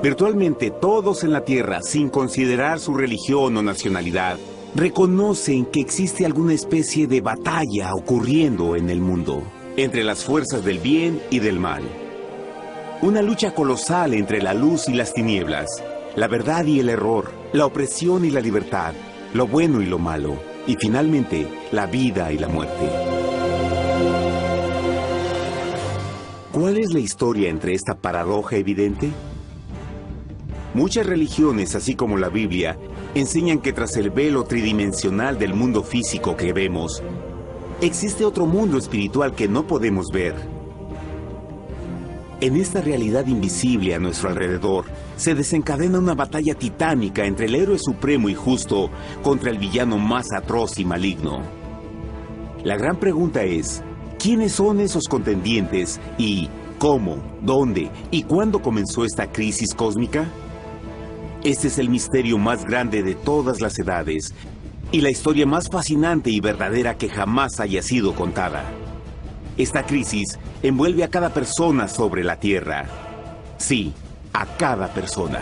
Virtualmente todos en la Tierra, sin considerar su religión o nacionalidad, reconocen que existe alguna especie de batalla ocurriendo en el mundo, entre las fuerzas del bien y del mal. Una lucha colosal entre la luz y las tinieblas, la verdad y el error, la opresión y la libertad, lo bueno y lo malo, y finalmente, la vida y la muerte. ¿Cuál es la historia entre esta paradoja evidente? Muchas religiones, así como la Biblia, enseñan que tras el velo tridimensional del mundo físico que vemos, existe otro mundo espiritual que no podemos ver. En esta realidad invisible a nuestro alrededor, se desencadena una batalla titánica entre el héroe supremo y justo contra el villano más atroz y maligno. La gran pregunta es, ¿quiénes son esos contendientes y cómo, dónde y cuándo comenzó esta crisis cósmica? Este es el misterio más grande de todas las edades y la historia más fascinante y verdadera que jamás haya sido contada. Esta crisis envuelve a cada persona sobre la Tierra. Sí, a cada persona.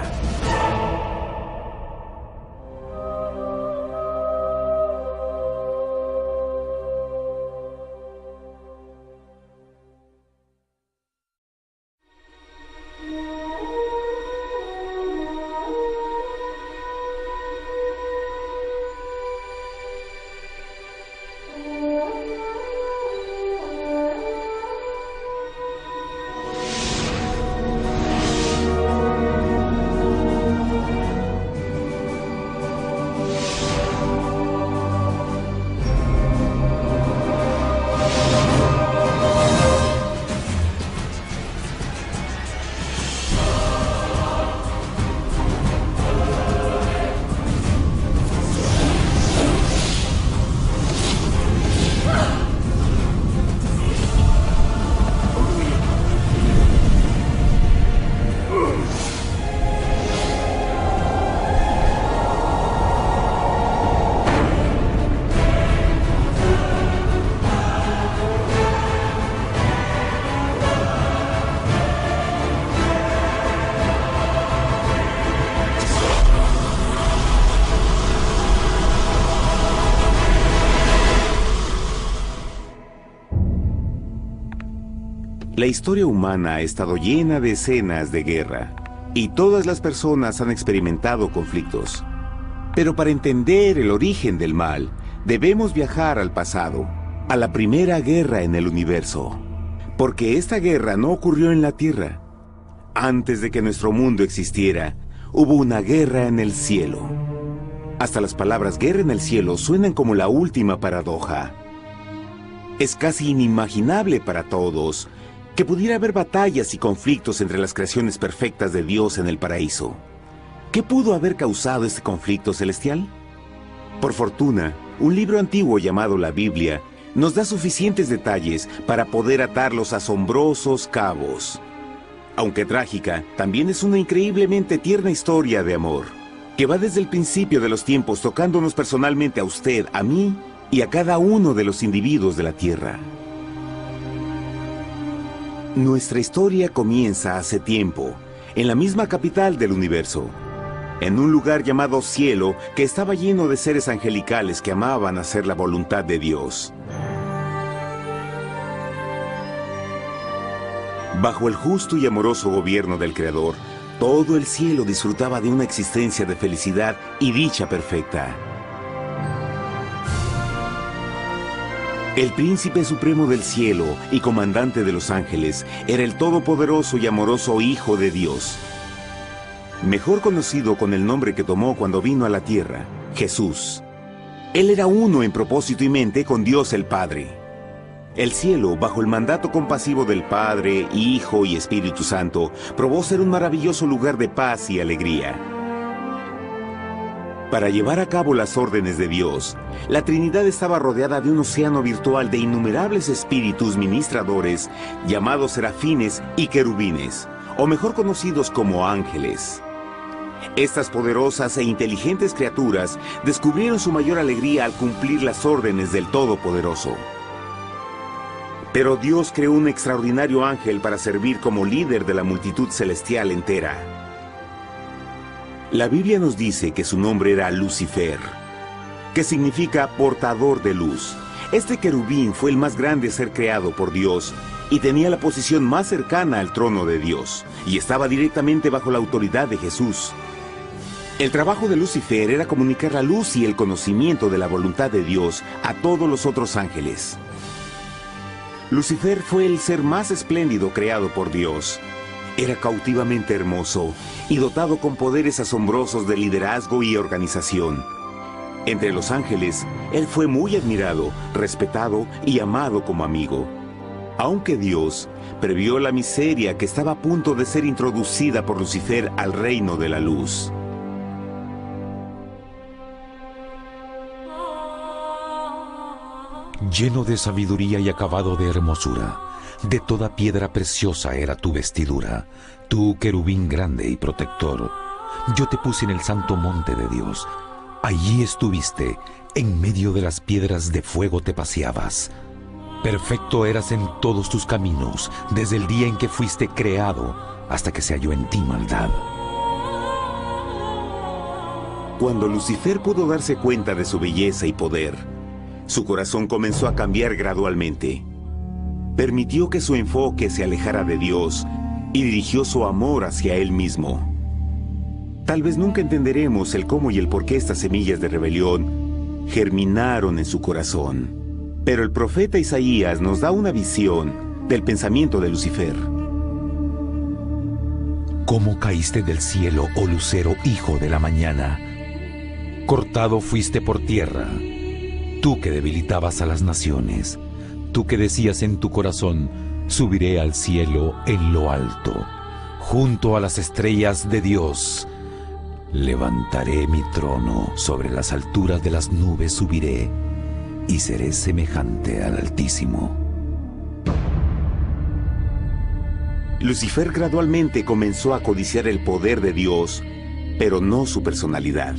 La historia humana ha estado llena de escenas de guerra, y todas las personas han experimentado conflictos. Pero para entender el origen del mal, debemos viajar al pasado, a la primera guerra en el universo. Porque esta guerra no ocurrió en la Tierra. Antes de que nuestro mundo existiera, hubo una guerra en el cielo. Hasta las palabras guerra en el cielo suenan como la última paradoja. Es casi inimaginable para todos que pudiera haber batallas y conflictos entre las creaciones perfectas de Dios en el paraíso. ¿Qué pudo haber causado este conflicto celestial? Por fortuna, un libro antiguo llamado la Biblia nos da suficientes detalles para poder atar los asombrosos cabos. Aunque trágica, también es una increíblemente tierna historia de amor, que va desde el principio de los tiempos tocándonos personalmente a usted, a mí y a cada uno de los individuos de la Tierra. Nuestra historia comienza hace tiempo, en la misma capital del universo, en un lugar llamado Cielo que estaba lleno de seres angelicales que amaban hacer la voluntad de Dios. Bajo el justo y amoroso gobierno del Creador, todo el cielo disfrutaba de una existencia de felicidad y dicha perfecta. El príncipe supremo del cielo y comandante de los ángeles era el todopoderoso y amoroso Hijo de Dios, mejor conocido con el nombre que tomó cuando vino a la tierra, Jesús. Él era uno en propósito y mente con Dios el Padre. El cielo, bajo el mandato compasivo del Padre, Hijo y Espíritu Santo, probó ser un maravilloso lugar de paz y alegría. Para llevar a cabo las órdenes de Dios, la Trinidad estaba rodeada de un océano virtual de innumerables espíritus ministradores llamados serafines y querubines, o mejor conocidos como ángeles. Estas poderosas e inteligentes criaturas descubrieron su mayor alegría al cumplir las órdenes del Todopoderoso. Pero Dios creó un extraordinario ángel para servir como líder de la multitud celestial entera. La Biblia nos dice que su nombre era Lucifer, que significa portador de luz. Este querubín fue el más grande ser creado por Dios y tenía la posición más cercana al trono de Dios, y estaba directamente bajo la autoridad de Jesús. El trabajo de Lucifer era comunicar la luz y el conocimiento de la voluntad de Dios a todos los otros ángeles. Lucifer fue el ser más espléndido creado por Dios. Era cautivamente hermoso y dotado con poderes asombrosos de liderazgo y organización. Entre los ángeles, él fue muy admirado, respetado y amado como amigo. Aunque Dios previó la miseria que estaba a punto de ser introducida por Lucifer al reino de la luz. Lleno de sabiduría y acabado de hermosura, de toda piedra preciosa era tu vestidura, tú querubín grande y protector. Yo te puse en el santo monte de Dios. Allí estuviste, en medio de las piedras de fuego te paseabas. Perfecto eras en todos tus caminos, desde el día en que fuiste creado, hasta que se halló en ti maldad. Cuando Lucifer pudo darse cuenta de su belleza y poder, su corazón comenzó a cambiar gradualmente. Permitió que su enfoque se alejara de Dios y dirigió su amor hacia él mismo. Tal vez nunca entenderemos el cómo y el por qué estas semillas de rebelión germinaron en su corazón. Pero el profeta Isaías nos da una visión del pensamiento de Lucifer. ¿Cómo caíste del cielo, oh lucero, hijo de la mañana? Cortado fuiste por tierra. Tú que debilitabas a las naciones, tú que decías en tu corazón, subiré al cielo en lo alto, junto a las estrellas de Dios. Levantaré mi trono, sobre las alturas de las nubes subiré, y seré semejante al Altísimo. Lucifer gradualmente comenzó a codiciar el poder de Dios, pero no su personalidad.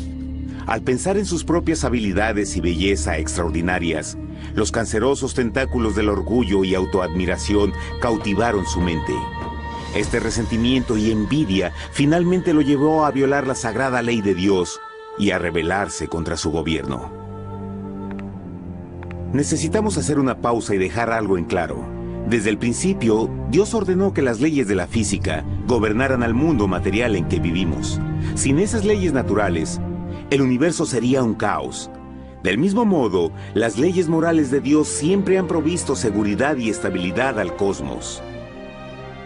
Al pensar en sus propias habilidades y belleza extraordinarias, los cancerosos tentáculos del orgullo y autoadmiración cautivaron su mente. Este resentimiento y envidia finalmente lo llevó a violar la sagrada ley de Dios y a rebelarse contra su gobierno. Necesitamos hacer una pausa y dejar algo en claro. Desde el principio, Dios ordenó que las leyes de la física gobernaran al mundo material en que vivimos. Sin esas leyes naturales, el universo sería un caos. Del mismo modo, las leyes morales de Dios siempre han provisto seguridad y estabilidad al cosmos.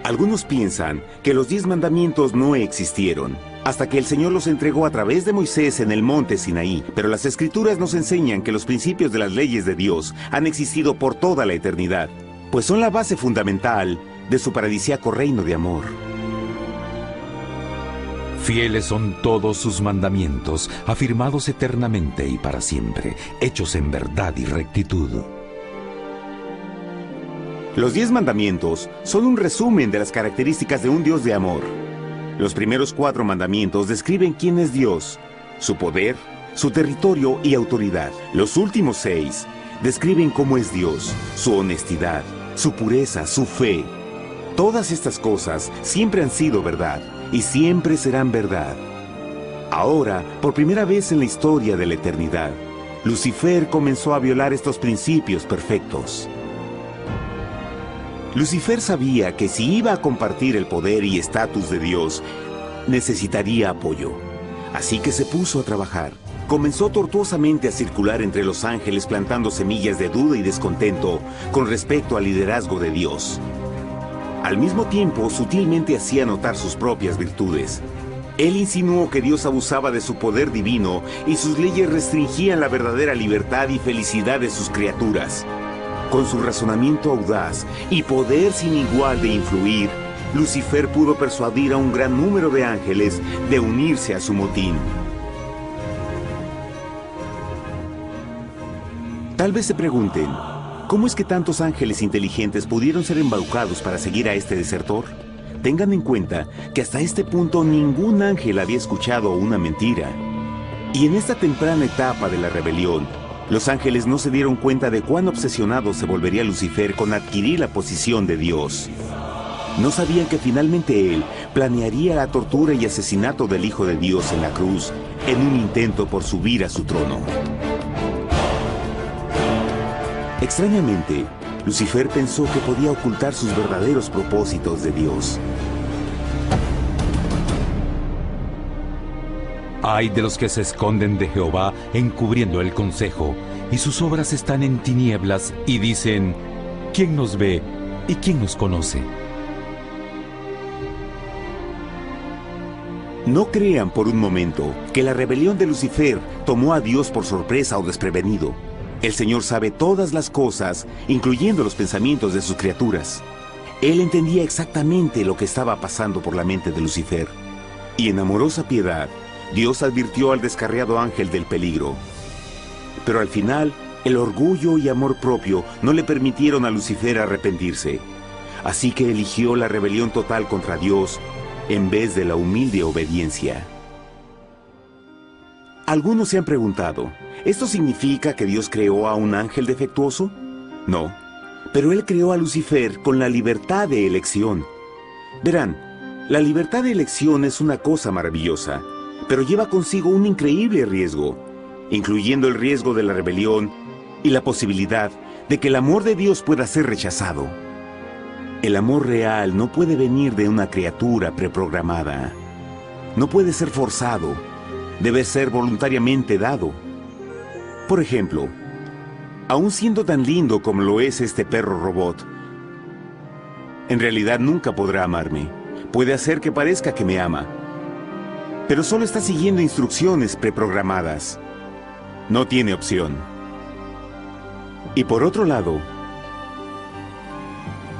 Algunos piensan que los 10 mandamientos no existieron, hasta que el Señor los entregó a través de Moisés en el monte Sinaí, pero las Escrituras nos enseñan que los principios de las leyes de Dios han existido por toda la eternidad, pues son la base fundamental de su paradisíaco reino de amor. Fieles son todos sus mandamientos, afirmados eternamente y para siempre, hechos en verdad y rectitud. Los 10 mandamientos son un resumen de las características de un Dios de amor. Los primeros 4 mandamientos describen quién es Dios, su poder, su territorio y autoridad. Los últimos 6 describen cómo es Dios, su honestidad, su pureza, su fe. Todas estas cosas siempre han sido verdad y siempre serán verdad. Ahora, por primera vez en la historia de la eternidad, Lucifer comenzó a violar estos principios perfectos. Lucifer sabía que si iba a compartir el poder y estatus de Dios, necesitaría apoyo. Así que se puso a trabajar. Comenzó tortuosamente a circular entre los ángeles plantando semillas de duda y descontento con respecto al liderazgo de Dios. Al mismo tiempo, sutilmente hacía notar sus propias virtudes. Él insinuó que Dios abusaba de su poder divino y sus leyes restringían la verdadera libertad y felicidad de sus criaturas. Con su razonamiento audaz y poder sin igual de influir, Lucifer pudo persuadir a un gran número de ángeles de unirse a su motín. Tal vez se pregunten, ¿cómo es que tantos ángeles inteligentes pudieron ser embaucados para seguir a este desertor? Tengan en cuenta que hasta este punto ningún ángel había escuchado una mentira. Y en esta temprana etapa de la rebelión, los ángeles no se dieron cuenta de cuán obsesionado se volvería Lucifer con adquirir la posición de Dios. No sabían que finalmente él planearía la tortura y asesinato del Hijo de Dios en la cruz en un intento por subir a su trono. Extrañamente, Lucifer pensó que podía ocultar sus verdaderos propósitos de Dios. Ay de los que se esconden de Jehová encubriendo el consejo, y sus obras están en tinieblas y dicen, ¿quién nos ve y quién nos conoce? No crean por un momento que la rebelión de Lucifer tomó a Dios por sorpresa o desprevenido. El Señor sabe todas las cosas, incluyendo los pensamientos de sus criaturas. Él entendía exactamente lo que estaba pasando por la mente de Lucifer. Y en amorosa piedad, Dios advirtió al descarriado ángel del peligro. Pero al final, el orgullo y amor propio no le permitieron a Lucifer arrepentirse. Así que eligió la rebelión total contra Dios en vez de la humilde obediencia. Algunos se han preguntado, ¿esto significa que Dios creó a un ángel defectuoso? No, pero Él creó a Lucifer con la libertad de elección. Verán, la libertad de elección es una cosa maravillosa, pero lleva consigo un increíble riesgo, incluyendo el riesgo de la rebelión y la posibilidad de que el amor de Dios pueda ser rechazado. El amor real no puede venir de una criatura preprogramada. No puede ser forzado. Debe ser voluntariamente dado. Por ejemplo, aun siendo tan lindo como lo es este perro robot, en realidad nunca podrá amarme. Puede hacer que parezca que me ama, pero solo está siguiendo instrucciones preprogramadas. No tiene opción. Y por otro lado,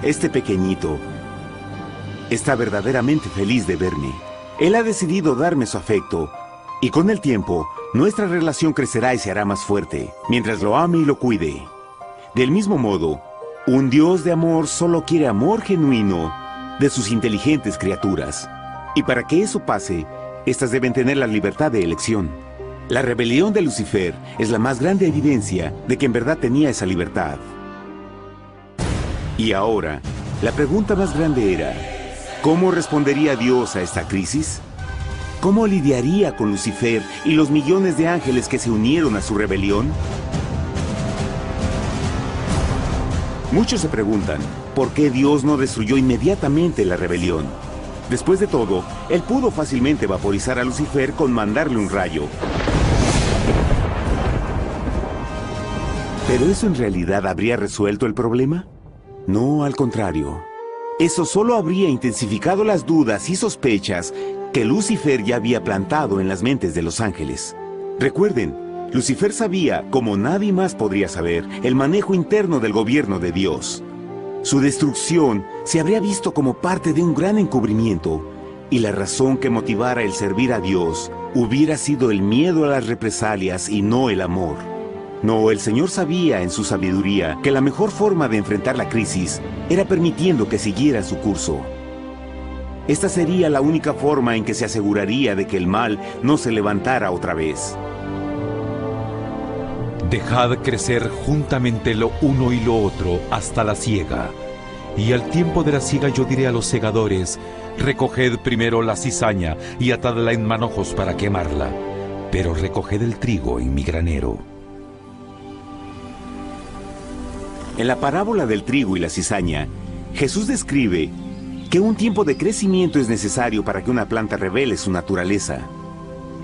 este pequeñito está verdaderamente feliz de verme. Él ha decidido darme su afecto, y con el tiempo, nuestra relación crecerá y se hará más fuerte, mientras lo ame y lo cuide. Del mismo modo, un Dios de amor solo quiere amor genuino de sus inteligentes criaturas. Y para que eso pase, estas deben tener la libertad de elección. La rebelión de Lucifer es la más grande evidencia de que en verdad tenía esa libertad. Y ahora, la pregunta más grande era, ¿cómo respondería Dios a esta crisis? ¿Cómo lidiaría con Lucifer y los millones de ángeles que se unieron a su rebelión? Muchos se preguntan, ¿por qué Dios no destruyó inmediatamente la rebelión? Después de todo, Él pudo fácilmente vaporizar a Lucifer con mandarle un rayo. ¿Pero eso en realidad habría resuelto el problema? No, al contrario. Eso solo habría intensificado las dudas y sospechas que Lucifer ya había plantado en las mentes de los ángeles. Recuerden, Lucifer sabía, como nadie más podría saber, el manejo interno del gobierno de Dios. Su destrucción se habría visto como parte de un gran encubrimiento, y la razón que motivara el servir a Dios hubiera sido el miedo a las represalias y no el amor. No, el Señor sabía en su sabiduría que la mejor forma de enfrentar la crisis era permitiendo que siguiera su curso. Esta sería la única forma en que se aseguraría de que el mal no se levantara otra vez. Dejad crecer juntamente lo uno y lo otro hasta la siega. Y al tiempo de la siega yo diré a los segadores, recoged primero la cizaña y atadla en manojos para quemarla, pero recoged el trigo en mi granero. En la parábola del trigo y la cizaña, Jesús describe que un tiempo de crecimiento es necesario para que una planta revele su naturaleza.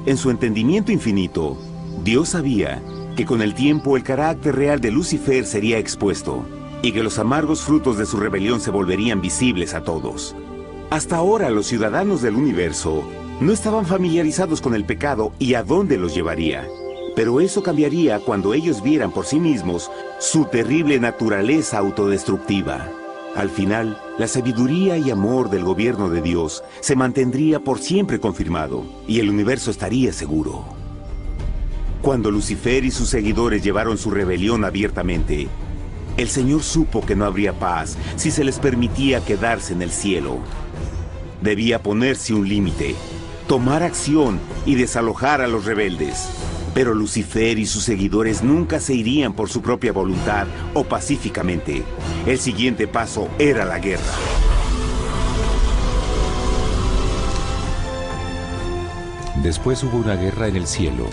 En su entendimiento infinito, Dios sabía que con el tiempo el carácter real de Lucifer sería expuesto y que los amargos frutos de su rebelión se volverían visibles a todos. Hasta ahora los ciudadanos del universo no estaban familiarizados con el pecado y a dónde los llevaría. Pero eso cambiaría cuando ellos vieran por sí mismos su terrible naturaleza autodestructiva. Al final, la sabiduría y amor del gobierno de Dios se mantendría por siempre confirmado y el universo estaría seguro. Cuando Lucifer y sus seguidores llevaron su rebelión abiertamente, el Señor supo que no habría paz si se les permitía quedarse en el cielo. Debía ponerse un límite, tomar acción y desalojar a los rebeldes. Pero Lucifer y sus seguidores nunca se irían por su propia voluntad o pacíficamente. El siguiente paso era la guerra. Después hubo una guerra en el cielo.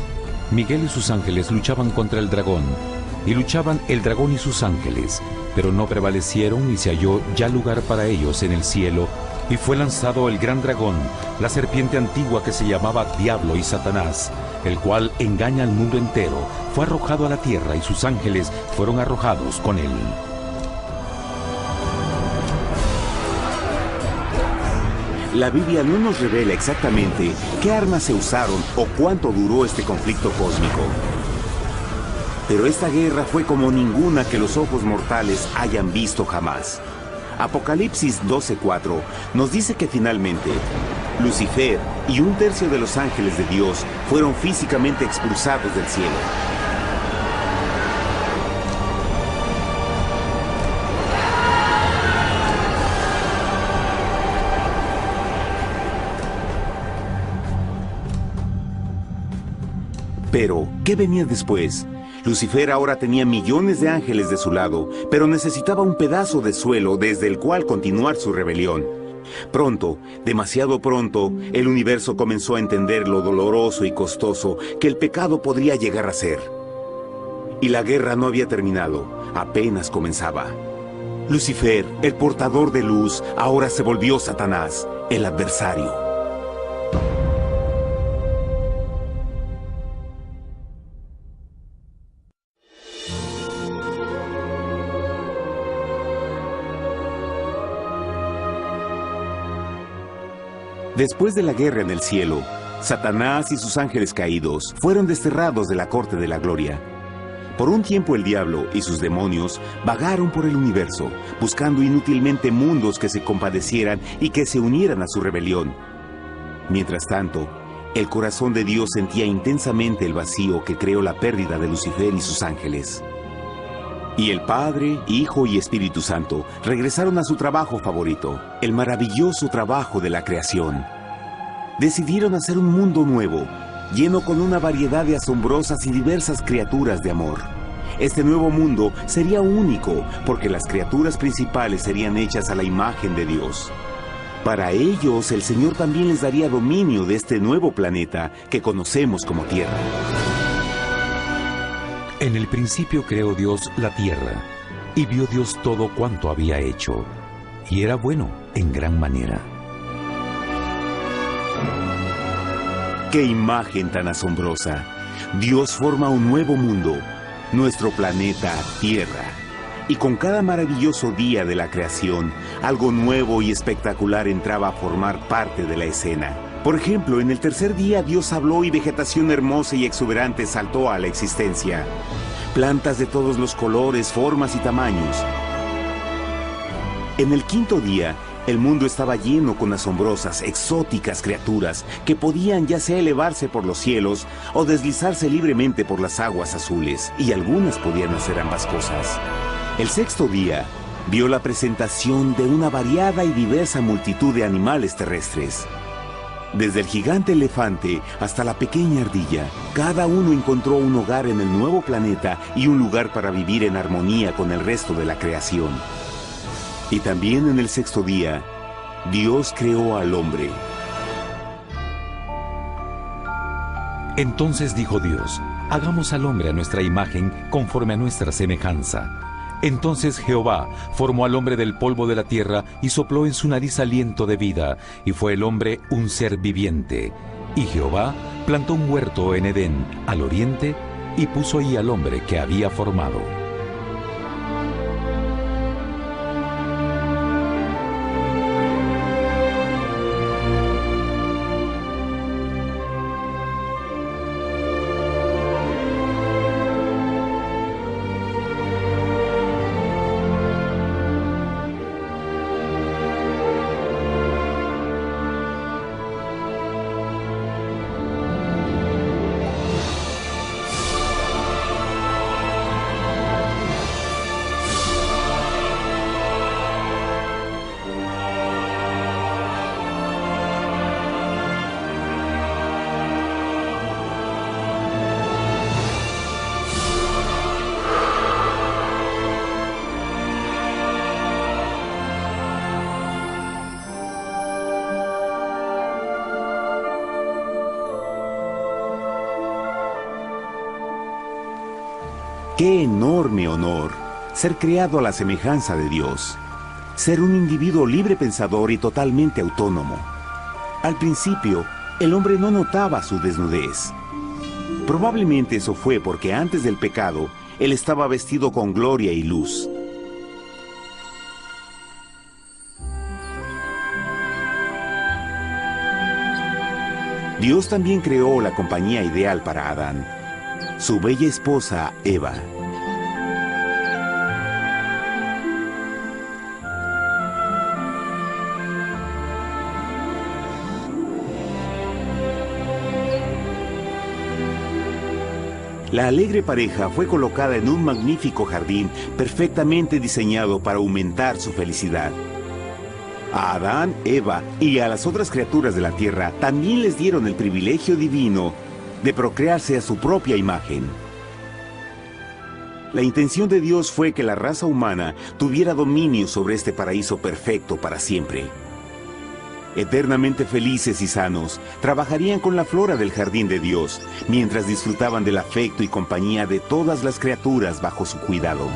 Miguel y sus ángeles luchaban contra el dragón, y luchaban el dragón y sus ángeles, pero no prevalecieron y se halló ya lugar para ellos en el cielo, y fue lanzado el gran dragón, la serpiente antigua que se llamaba Diablo y Satanás, el cual engaña al mundo entero. Fue arrojado a la tierra y sus ángeles fueron arrojados con él. La Biblia no nos revela exactamente qué armas se usaron o cuánto duró este conflicto cósmico. Pero esta guerra fue como ninguna que los ojos mortales hayan visto jamás. Apocalipsis 12:4 nos dice que finalmente Lucifer y un tercio de los ángeles de Dios fueron físicamente expulsados del cielo. Pero, ¿qué venía después? Lucifer ahora tenía millones de ángeles de su lado, pero necesitaba un pedazo de suelo desde el cual continuar su rebelión. Pronto, demasiado pronto, el universo comenzó a entender lo doloroso y costoso que el pecado podría llegar a ser. Y la guerra no había terminado, apenas comenzaba. Lucifer, el portador de luz, ahora se volvió Satanás, el adversario. Después de la guerra en el cielo, Satanás y sus ángeles caídos fueron desterrados de la corte de la gloria. Por un tiempo el diablo y sus demonios vagaron por el universo, buscando inútilmente mundos que se compadecieran y que se unieran a su rebelión. Mientras tanto, el corazón de Dios sentía intensamente el vacío que creó la pérdida de Lucifer y sus ángeles. Y el Padre, Hijo y Espíritu Santo regresaron a su trabajo favorito, el maravilloso trabajo de la creación. Decidieron hacer un mundo nuevo, lleno con una variedad de asombrosas y diversas criaturas de amor. Este nuevo mundo sería único, porque las criaturas principales serían hechas a la imagen de Dios. Para ellos, el Señor también les daría dominio de este nuevo planeta que conocemos como Tierra. En el principio creó Dios la tierra, y vio Dios todo cuanto había hecho, y era bueno en gran manera. ¡Qué imagen tan asombrosa! Dios forma un nuevo mundo, nuestro planeta Tierra. Y con cada maravilloso día de la creación, algo nuevo y espectacular entraba a formar parte de la escena. Por ejemplo, en el tercer día Dios habló y vegetación hermosa y exuberante saltó a la existencia. Plantas de todos los colores, formas y tamaños. En el quinto día, el mundo estaba lleno con asombrosas, exóticas criaturas que podían ya sea elevarse por los cielos o deslizarse libremente por las aguas azules, y algunas podían hacer ambas cosas. El sexto día vio la presentación de una variada y diversa multitud de animales terrestres. Desde el gigante elefante hasta la pequeña ardilla, cada uno encontró un hogar en el nuevo planeta y un lugar para vivir en armonía con el resto de la creación. Y también en el sexto día, Dios creó al hombre. Entonces dijo Dios: hagamos al hombre a nuestra imagen, conforme a nuestra semejanza. Entonces Jehová formó al hombre del polvo de la tierra y sopló en su nariz aliento de vida, y fue el hombre un ser viviente. Y Jehová plantó un huerto en Edén, al oriente, y puso ahí al hombre que había formado. ¡Qué enorme honor! Ser creado a la semejanza de Dios. Ser un individuo libre pensador y totalmente autónomo. Al principio, el hombre no notaba su desnudez. Probablemente eso fue porque antes del pecado, él estaba vestido con gloria y luz. Dios también creó la compañía ideal para Adán, su bella esposa Eva. La alegre pareja fue colocada en un magnífico jardín perfectamente diseñado para aumentar su felicidad. A Adán, Eva y a las otras criaturas de la tierra también les dieron el privilegio divino de procrearse a su propia imagen. La intención de Dios fue que la raza humana tuviera dominio sobre este paraíso perfecto para siempre. Eternamente felices y sanos, trabajarían con la flora del jardín de Dios, mientras disfrutaban del afecto y compañía de todas las criaturas bajo su cuidado.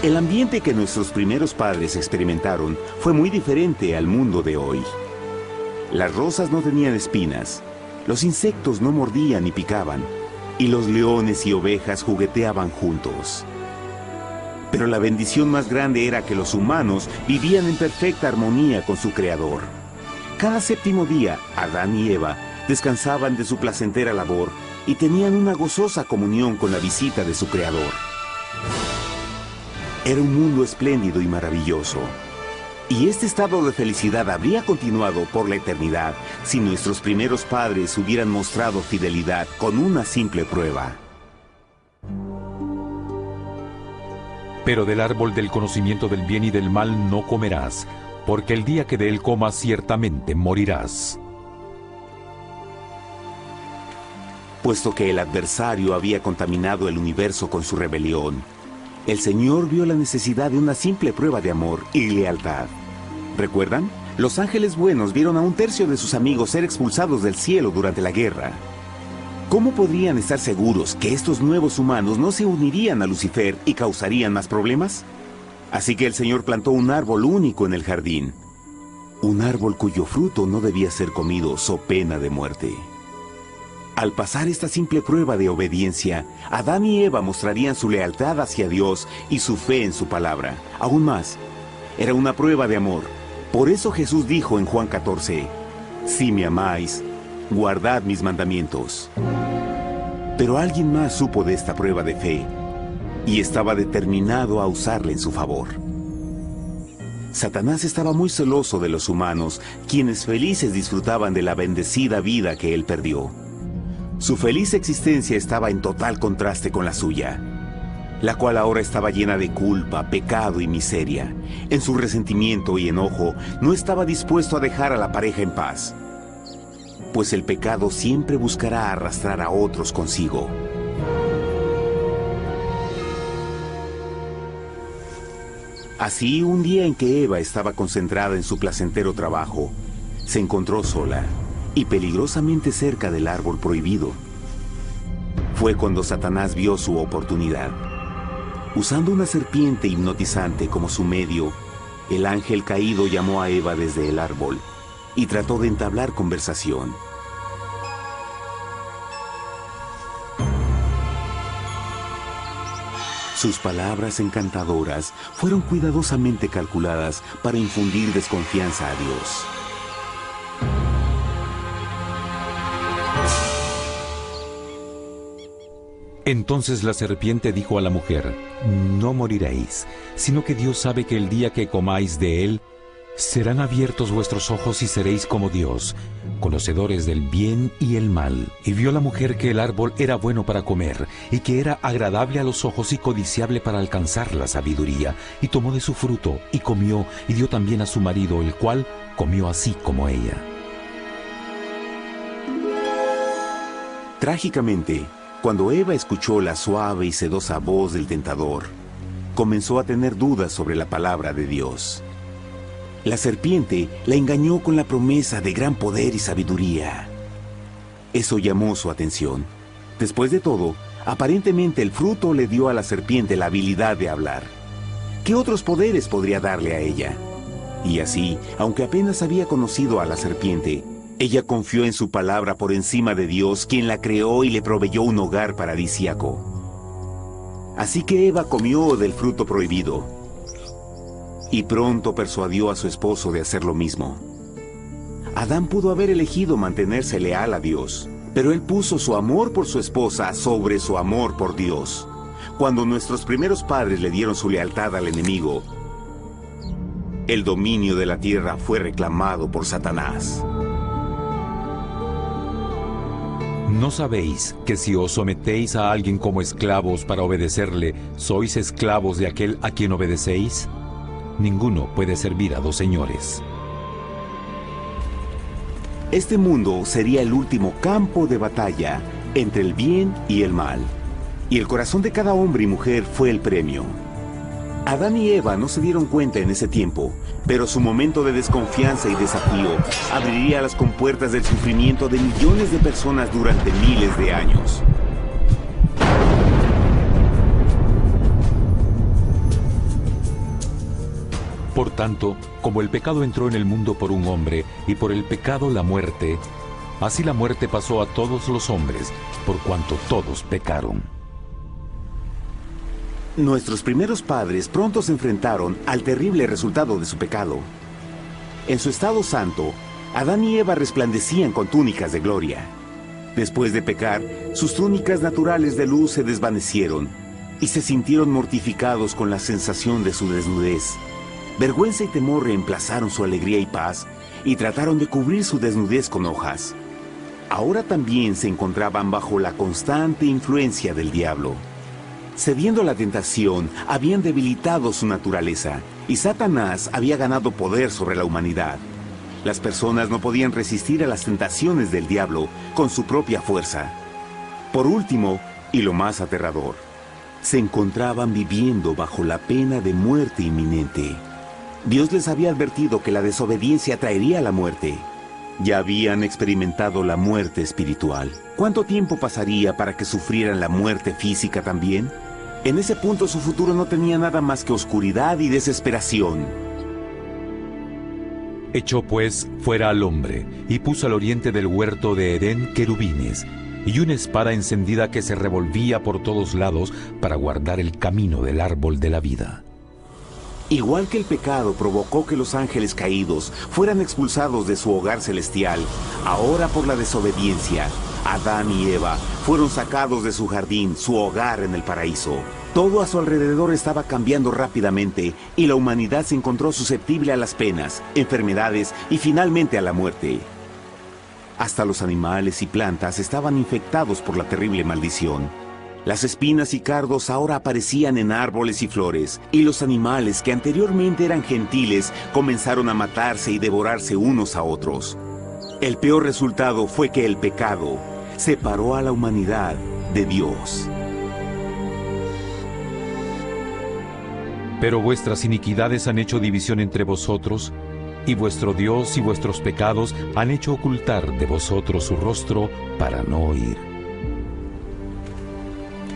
El ambiente que nuestros primeros padres experimentaron fue muy diferente al mundo de hoy. Las rosas no tenían espinas, los insectos no mordían ni picaban, y los leones y ovejas jugueteaban juntos. Pero la bendición más grande era que los humanos vivían en perfecta armonía con su Creador. Cada séptimo día, Adán y Eva descansaban de su placentera labor y tenían una gozosa comunión con la visita de su Creador. Era un mundo espléndido y maravilloso. Y este estado de felicidad habría continuado por la eternidad si nuestros primeros padres hubieran mostrado fidelidad con una simple prueba. Pero del árbol del conocimiento del bien y del mal no comerás, porque el día que de él comas ciertamente morirás. Puesto que el adversario había contaminado el universo con su rebelión, el Señor vio la necesidad de una simple prueba de amor y lealtad. ¿Recuerdan? Los ángeles buenos vieron a un tercio de sus amigos ser expulsados del cielo durante la guerra. ¿Cómo podrían estar seguros que estos nuevos humanos no se unirían a Lucifer y causarían más problemas? Así que el Señor plantó un árbol único en el jardín. Un árbol cuyo fruto no debía ser comido so pena de muerte. Al pasar esta simple prueba de obediencia, Adán y Eva mostrarían su lealtad hacia Dios y su fe en su palabra. Aún más, era una prueba de amor. Por eso Jesús dijo en Juan 14, «Si me amáis, guardad mis mandamientos». Pero alguien más supo de esta prueba de fe y estaba determinado a usarla en su favor. Satanás estaba muy celoso de los humanos, quienes felices disfrutaban de la bendecida vida que él perdió. Su feliz existencia estaba en total contraste con la suya, la cual ahora estaba llena de culpa, pecado y miseria. En su resentimiento y enojo, no estaba dispuesto a dejar a la pareja en paz, pues el pecado siempre buscará arrastrar a otros consigo. Así, un día en que Eva estaba concentrada en su placentero trabajo, se encontró sola y peligrosamente cerca del árbol prohibido. Fue cuando Satanás vio su oportunidad. Usando una serpiente hipnotizante como su medio, el ángel caído llamó a Eva desde el árbol y trató de entablar conversación. Sus palabras encantadoras fueron cuidadosamente calculadas para infundir desconfianza a Dios. Entonces la serpiente dijo a la mujer, «No moriréis, sino que Dios sabe que el día que comáis de él, serán abiertos vuestros ojos y seréis como Dios, conocedores del bien y el mal». Y vio la mujer que el árbol era bueno para comer, y que era agradable a los ojos y codiciable para alcanzar la sabiduría, y tomó de su fruto, y comió, y dio también a su marido, el cual comió así como ella. Trágicamente, cuando Eva escuchó la suave y sedosa voz del tentador, comenzó a tener dudas sobre la palabra de Dios. La serpiente la engañó con la promesa de gran poder y sabiduría. Eso llamó su atención. Después de todo, aparentemente el fruto le dio a la serpiente la habilidad de hablar. ¿Qué otros poderes podría darle a ella? Y así, aunque apenas había conocido a la serpiente, ella confió en su palabra por encima de Dios, quien la creó y le proveyó un hogar paradisíaco. Así que Eva comió del fruto prohibido y pronto persuadió a su esposo de hacer lo mismo. Adán pudo haber elegido mantenerse leal a Dios, pero él puso su amor por su esposa sobre su amor por Dios. Cuando nuestros primeros padres le dieron su lealtad al enemigo, el dominio de la tierra fue reclamado por Satanás. ¿No sabéis que si os sometéis a alguien como esclavos para obedecerle, sois esclavos de aquel a quien obedecéis? Ninguno puede servir a dos señores. Este mundo sería el último campo de batalla entre el bien y el mal. Y el corazón de cada hombre y mujer fue el premio. Adán y Eva no se dieron cuenta en ese tiempo, pero su momento de desconfianza y desafío abriría las compuertas del sufrimiento de millones de personas durante miles de años. Por tanto, como el pecado entró en el mundo por un hombre, y por el pecado la muerte, así la muerte pasó a todos los hombres, por cuanto todos pecaron. Nuestros primeros padres pronto se enfrentaron al terrible resultado de su pecado. En su estado santo, Adán y Eva resplandecían con túnicas de gloria. Después de pecar, sus túnicas naturales de luz se desvanecieron y se sintieron mortificados con la sensación de su desnudez. Vergüenza y temor reemplazaron su alegría y paz y trataron de cubrir su desnudez con hojas. Ahora también se encontraban bajo la constante influencia del diablo. Cediendo a la tentación, habían debilitado su naturaleza y Satanás había ganado poder sobre la humanidad. Las personas no podían resistir a las tentaciones del diablo con su propia fuerza. Por último, y lo más aterrador, se encontraban viviendo bajo la pena de muerte inminente. Dios les había advertido que la desobediencia traería la muerte. Ya habían experimentado la muerte espiritual. ¿Cuánto tiempo pasaría para que sufrieran la muerte física también? En ese punto su futuro no tenía nada más que oscuridad y desesperación. Echó pues fuera al hombre, y puso al oriente del huerto de Edén querubines, y una espada encendida que se revolvía por todos lados para guardar el camino del árbol de la vida. Igual que el pecado provocó que los ángeles caídos fueran expulsados de su hogar celestial, ahora por la desobediencia, Adán y Eva fueron sacados de su jardín, su hogar en el paraíso. Todo a su alrededor estaba cambiando rápidamente y la humanidad se encontró susceptible a las penas, enfermedades y finalmente a la muerte. Hasta los animales y plantas estaban infectados por la terrible maldición. Las espinas y cardos ahora aparecían en árboles y flores, y los animales que anteriormente eran gentiles comenzaron a matarse y devorarse unos a otros. El peor resultado fue que el pecado separó a la humanidad de Dios. Pero vuestras iniquidades han hecho división entre vosotros, y vuestro Dios y vuestros pecados han hecho ocultar de vosotros su rostro para no oír.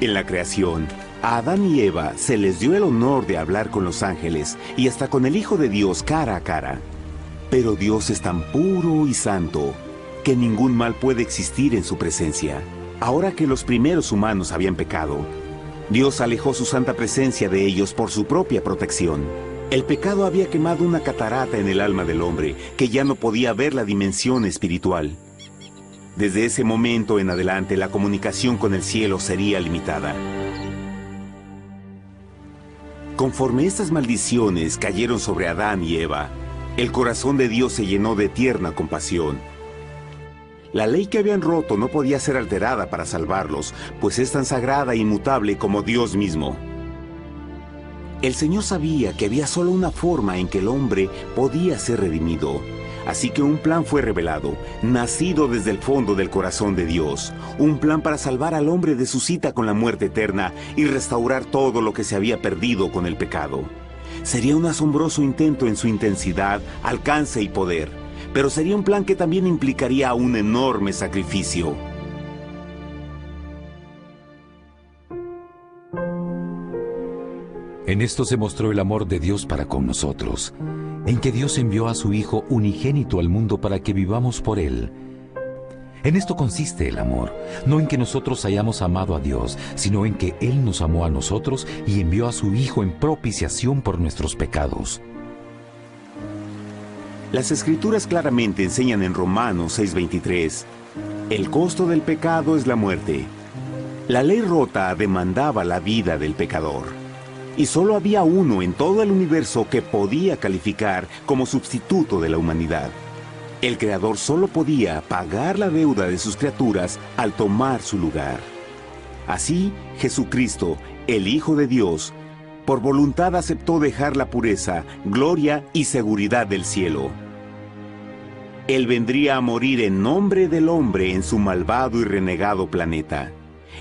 En la creación, a Adán y Eva se les dio el honor de hablar con los ángeles y hasta con el Hijo de Dios cara a cara. Pero Dios es tan puro y santo que ningún mal puede existir en su presencia. Ahora que los primeros humanos habían pecado, Dios alejó su santa presencia de ellos por su propia protección. El pecado había quemado una catarata en el alma del hombre que ya no podía ver la dimensión espiritual. Desde ese momento en adelante, la comunicación con el cielo sería limitada. Conforme estas maldiciones cayeron sobre Adán y Eva, el corazón de Dios se llenó de tierna compasión. La ley que habían roto no podía ser alterada para salvarlos, pues es tan sagrada e inmutable como Dios mismo. El Señor sabía que había solo una forma en que el hombre podía ser redimido. Así que un plan fue revelado, nacido desde el fondo del corazón de Dios. Un plan para salvar al hombre de su cita con la muerte eterna y restaurar todo lo que se había perdido con el pecado. Sería un asombroso intento en su intensidad, alcance y poder, pero sería un plan que también implicaría un enorme sacrificio. En esto se mostró el amor de Dios para con nosotros, en que Dios envió a su Hijo unigénito al mundo para que vivamos por Él. En esto consiste el amor, no en que nosotros hayamos amado a Dios, sino en que Él nos amó a nosotros y envió a su Hijo en propiciación por nuestros pecados. Las Escrituras claramente enseñan en Romanos 6:23, el costo del pecado es la muerte. La ley rota demandaba la vida del pecador. Y solo había uno en todo el universo que podía calificar como sustituto de la humanidad. El Creador solo podía pagar la deuda de sus criaturas al tomar su lugar. Así, Jesucristo, el Hijo de Dios, por voluntad aceptó dejar la pureza, gloria y seguridad del cielo. Él vendría a morir en nombre del hombre en su malvado y renegado planeta.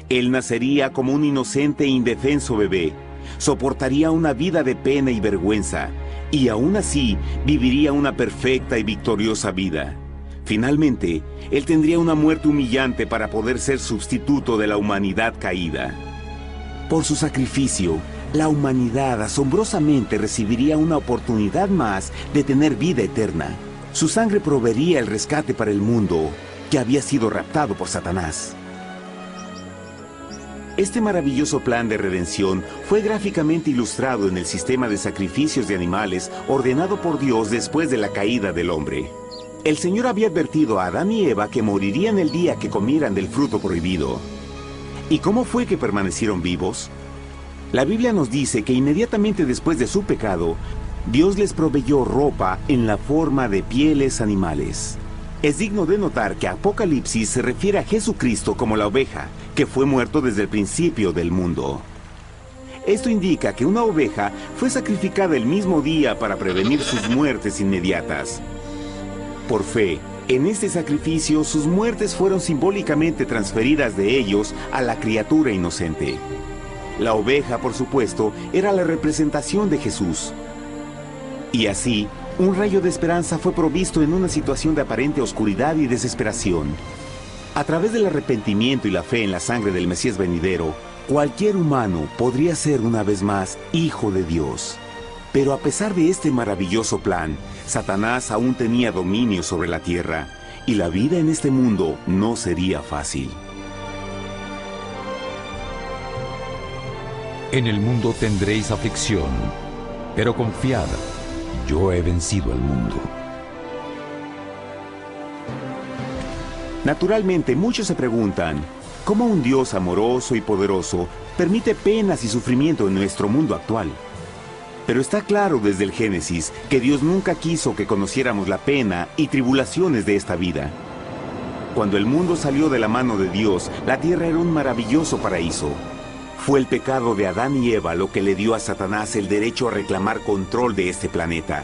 Él nacería como un inocente e indefenso bebé, soportaría una vida de pena y vergüenza, y aún así viviría una perfecta y victoriosa vida. Finalmente, Él tendría una muerte humillante para poder ser sustituto de la humanidad caída. Por su sacrificio, la humanidad asombrosamente recibiría una oportunidad más de tener vida eterna. Su sangre proveería el rescate para el mundo que había sido raptado por Satanás. Este maravilloso plan de redención fue gráficamente ilustrado en el sistema de sacrificios de animales ordenado por Dios después de la caída del hombre. El Señor había advertido a Adán y Eva que morirían el día que comieran del fruto prohibido. ¿Y cómo fue que permanecieron vivos? La Biblia nos dice que inmediatamente después de su pecado, Dios les proveyó ropa en la forma de pieles animales. Es digno de notar que Apocalipsis se refiere a Jesucristo como la oveja, que fue muerto desde el principio del mundo. Esto indica que una oveja fue sacrificada el mismo día para prevenir sus muertes inmediatas. Por fe, en este sacrificio sus muertes fueron simbólicamente transferidas de ellos a la criatura inocente. La oveja, por supuesto, era la representación de Jesús. Y así, un rayo de esperanza fue provisto en una situación de aparente oscuridad y desesperación. A través del arrepentimiento y la fe en la sangre del Mesías venidero, cualquier humano podría ser una vez más hijo de Dios. Pero a pesar de este maravilloso plan, Satanás aún tenía dominio sobre la tierra, y la vida en este mundo no sería fácil. En el mundo tendréis aflicción, pero confiad, yo he vencido al mundo. Naturalmente, muchos se preguntan, ¿cómo un Dios amoroso y poderoso permite penas y sufrimiento en nuestro mundo actual? Pero está claro desde el Génesis que Dios nunca quiso que conociéramos la pena y tribulaciones de esta vida. Cuando el mundo salió de la mano de Dios, la tierra era un maravilloso paraíso. Fue el pecado de Adán y Eva lo que le dio a Satanás el derecho a reclamar control de este planeta.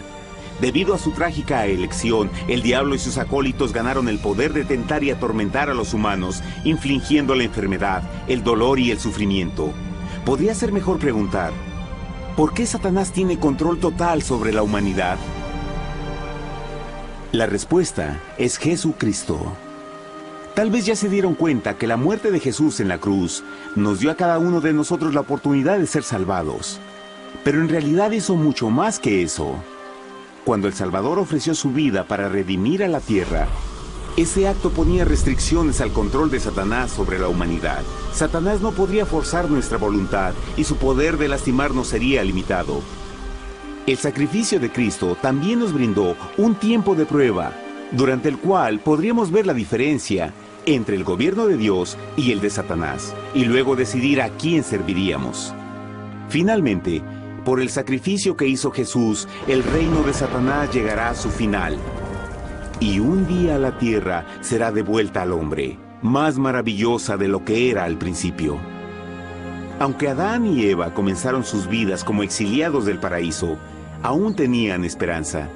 Debido a su trágica elección, el diablo y sus acólitos ganaron el poder de tentar y atormentar a los humanos, infligiendo la enfermedad, el dolor y el sufrimiento. Podría ser mejor preguntar, ¿por qué Satanás tiene control total sobre la humanidad? La respuesta es Jesucristo. Tal vez ya se dieron cuenta que la muerte de Jesús en la cruz nos dio a cada uno de nosotros la oportunidad de ser salvados. Pero en realidad hizo mucho más que eso. Cuando el Salvador ofreció su vida para redimir a la tierra, ese acto ponía restricciones al control de Satanás sobre la humanidad. Satanás no podría forzar nuestra voluntad y su poder de lastimarnos sería limitado. El sacrificio de Cristo también nos brindó un tiempo de prueba, durante el cual podríamos ver la diferencia entre el gobierno de Dios y el de Satanás, y luego decidir a quién serviríamos. Finalmente, por el sacrificio que hizo Jesús, el reino de Satanás llegará a su final. Y un día la tierra será devuelta al hombre, más maravillosa de lo que era al principio. Aunque Adán y Eva comenzaron sus vidas como exiliados del paraíso, aún tenían esperanza.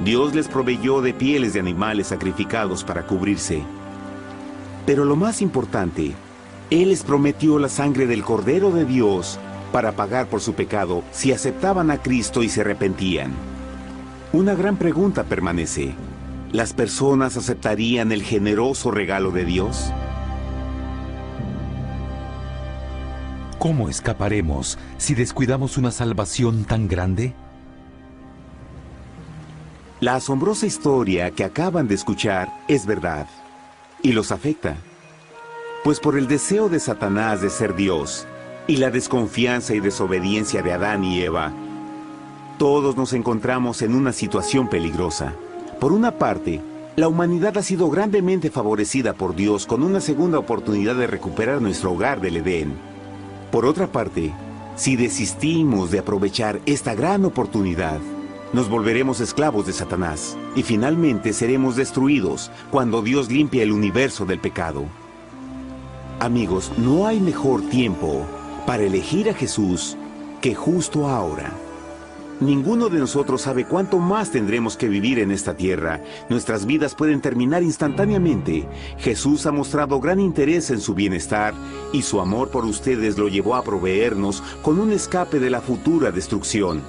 Dios les proveyó de pieles de animales sacrificados para cubrirse. Pero lo más importante, Él les prometió la sangre del Cordero de Dios para pagar por su pecado si aceptaban a Cristo y se arrepentían. Una gran pregunta permanece. ¿Las personas aceptarían el generoso regalo de Dios? ¿cómo escaparemos si descuidamos una salvación tan grande? La asombrosa historia que acaban de escuchar es verdad y los afecta. Pues por el deseo de Satanás de ser Dios y la desconfianza y desobediencia de Adán y Eva, todos nos encontramos en una situación peligrosa. Por una parte, la humanidad ha sido grandemente favorecida por Dios con una segunda oportunidad de recuperar nuestro hogar del Edén. Por otra parte, si desistimos de aprovechar esta gran oportunidad, nos volveremos esclavos de Satanás y finalmente seremos destruidos cuando Dios limpie el universo del pecado. Amigos, no hay mejor tiempo para elegir a Jesús que justo ahora. Ninguno de nosotros sabe cuánto más tendremos que vivir en esta tierra. Nuestras vidas pueden terminar instantáneamente. Jesús ha mostrado gran interés en su bienestar y su amor por ustedes lo llevó a proveernos con un escape de la futura destrucción.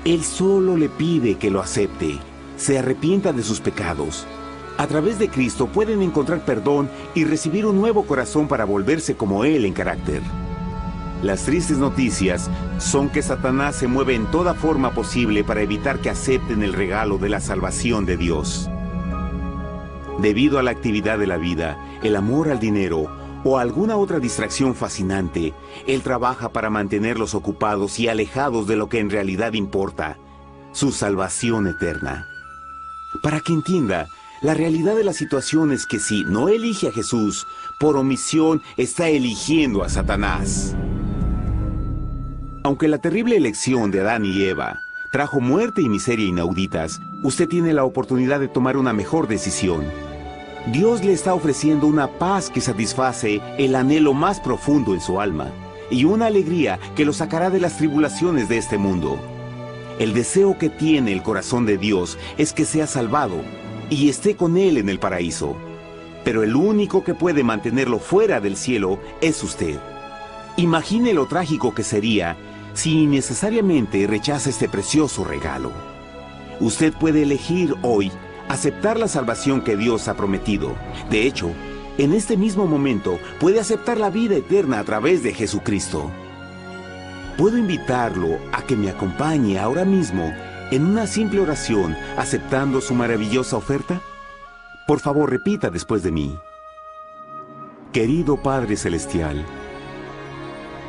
Él solo le pide que lo acepte, se arrepienta de sus pecados. A través de Cristo pueden encontrar perdón y recibir un nuevo corazón para volverse como Él en carácter. Las tristes noticias son que Satanás se mueve en toda forma posible para evitar que acepten el regalo de la salvación de Dios. Debido a la actividad de la vida, el amor al dinero o alguna otra distracción fascinante, Él trabaja para mantenerlos ocupados y alejados de lo que en realidad importa, su salvación eterna. Para que entienda, la realidad de la situación es que si no elige a Jesús, por omisión está eligiendo a Satanás. Aunque la terrible elección de Adán y Eva trajo muerte y miseria inauditas, usted tiene la oportunidad de tomar una mejor decisión. Dios le está ofreciendo una paz que satisface el anhelo más profundo en su alma y una alegría que lo sacará de las tribulaciones de este mundo. El deseo que tiene el corazón de Dios es que sea salvado y esté con Él en el paraíso. Pero el único que puede mantenerlo fuera del cielo es usted. Imagine lo trágico que sería si innecesariamente rechaza este precioso regalo. Usted puede elegir hoy aceptar la salvación que Dios ha prometido. De hecho, en este mismo momento puede aceptar la vida eterna a través de Jesucristo. ¿Puedo invitarlo a que me acompañe ahora mismo en una simple oración aceptando su maravillosa oferta? Por favor, repita después de mí. Querido Padre Celestial,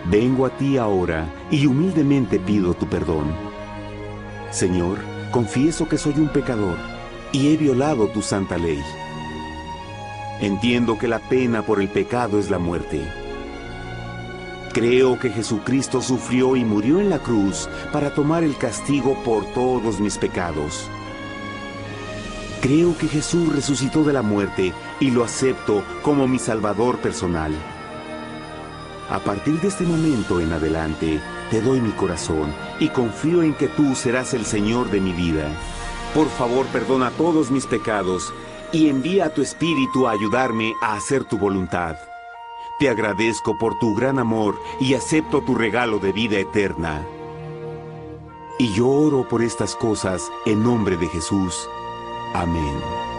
vengo a ti ahora y humildemente pido tu perdón. Señor, confieso que soy un pecador y he violado tu santa ley. Entiendo que la pena por el pecado es la muerte. Creo que Jesucristo sufrió y murió en la cruz para tomar el castigo por todos mis pecados. Creo que Jesús resucitó de la muerte y lo acepto como mi Salvador personal. A partir de este momento en adelante, te doy mi corazón y confío en que tú serás el Señor de mi vida. Por favor, perdona todos mis pecados y envía a tu Espíritu a ayudarme a hacer tu voluntad. Te agradezco por tu gran amor y acepto tu regalo de vida eterna. Y yo oro por estas cosas en nombre de Jesús. Amén.